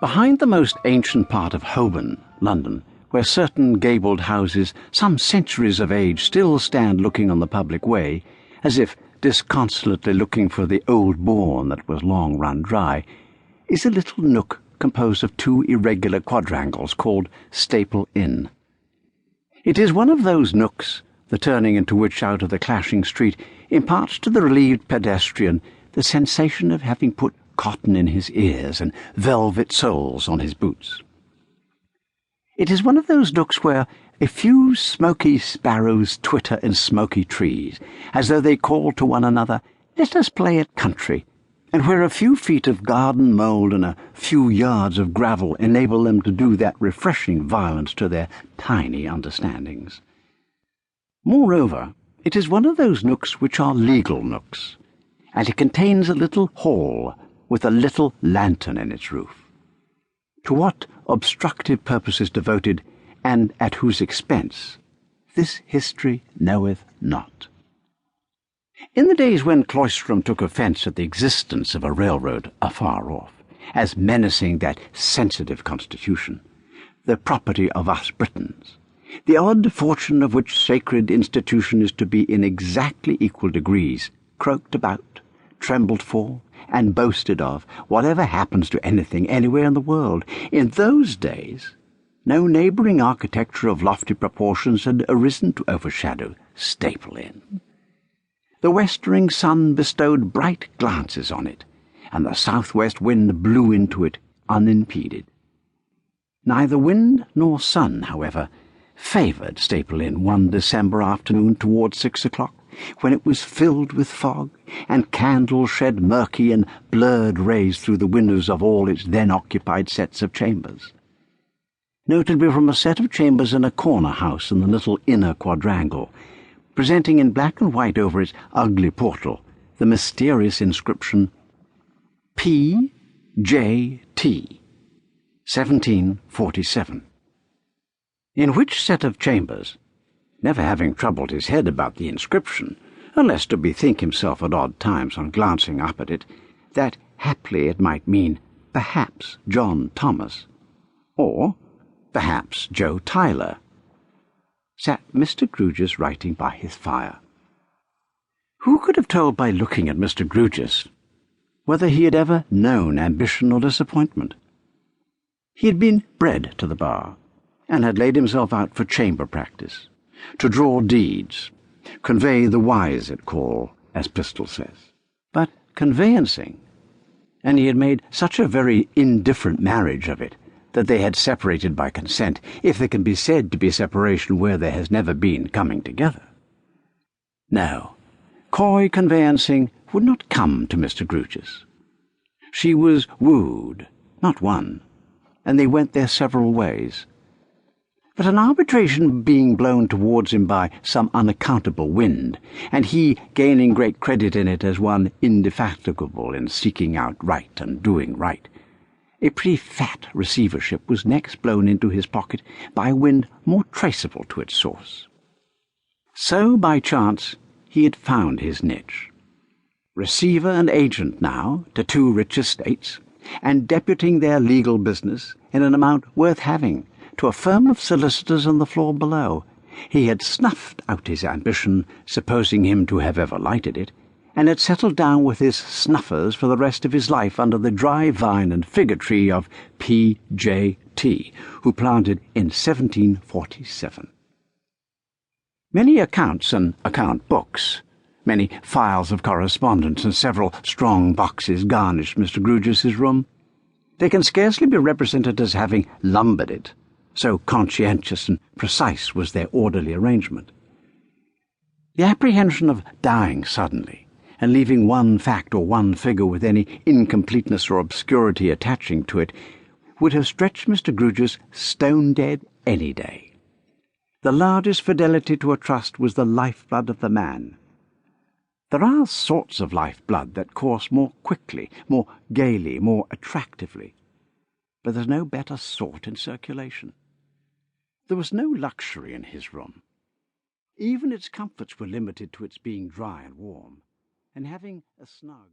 Behind the most ancient part of Holborn, London, where certain gabled houses, some centuries of age, still stand looking on the public way, as if disconsolately looking for the old bourne that was long run dry, is a little nook composed of two irregular quadrangles called Staple Inn. It is one of those nooks, the turning into which out of the clashing street imparts to the relieved pedestrian the sensation of having put cotton in his ears and velvet soles on his boots. It is one of those nooks where a few smoky sparrows twitter in smoky trees, as though they call to one another, "Let us play at country," and where a few feet of garden mould and a few yards of gravel enable them to do that refreshing violence to their tiny understandings. Moreover, it is one of those nooks which are legal nooks, and it contains a little hall with a little lantern in its roof. To what obstructive purpose is devoted, and at whose expense, this history knoweth not. In the days when Cloisterham took offence at the existence of a railroad afar off, as menacing that sensitive constitution, the property of us Britons, the odd fortune of which sacred institution is to be in exactly equal degrees croaked about, trembled for, and boasted of, whatever happens to anything anywhere in the world. In those days, no neighbouring architecture of lofty proportions had arisen to overshadow Staple Inn. The westering sun bestowed bright glances on it, and the southwest wind blew into it unimpeded. Neither wind nor sun, however, favoured Staple Inn one December afternoon towards 6 o'clock, when it was filled with fog, and candles shed murky and blurred rays through the windows of all its then-occupied sets of chambers. Notably from a set of chambers in a corner house in the little inner quadrangle, presenting in black and white over its ugly portal the mysterious inscription, P. J. T. 1747. In which set of chambers, never having troubled his head about the inscription, unless to bethink himself at odd times on glancing up at it, that haply it might mean perhaps John Thomas, or perhaps Joe Tyler, sat Mr. Grewgious writing by his fire. Who could have told by looking at Mr. Grewgious whether he had ever known ambition or disappointment? He had been bred to the bar, and had laid himself out for chamber practice, to draw deeds, convey the wise at call, as Pistol says. But conveyancing, and he had made such a very indifferent marriage of it, that they had separated by consent, if there can be said to be separation where there has never been coming together. No, coy conveyancing would not come to Mr. Grewgious. She was wooed, not won, and they went their several ways. But an arbitration being blown towards him by some unaccountable wind, and he gaining great credit in it as one indefatigable in seeking out right and doing right, a pretty fat receivership was next blown into his pocket by a wind more traceable to its source. So, by chance, he had found his niche. Receiver and agent now to two rich estates, and deputing their legal business in an amount worth having to a firm of solicitors on the floor below, he had snuffed out his ambition, supposing him to have ever lighted it, and had settled down with his snuffers for the rest of his life under the dry vine and fig tree of P. J. T., who planted in 1747. Many accounts and account books, many files of correspondence and several strong boxes garnished Mr. Grewgious's room. They can scarcely be represented as having lumbered it, so conscientious and precise was their orderly arrangement. The apprehension of dying suddenly, and leaving one fact or one figure with any incompleteness or obscurity attaching to it, would have stretched Mr. Grewgious stone-dead any day. The largest fidelity to a trust was the lifeblood of the man. There are sorts of lifeblood that course more quickly, more gaily, more attractively, but there's no better sort in circulation. There was no luxury in his room. Even its comforts were limited to its being dry and warm, and having a snug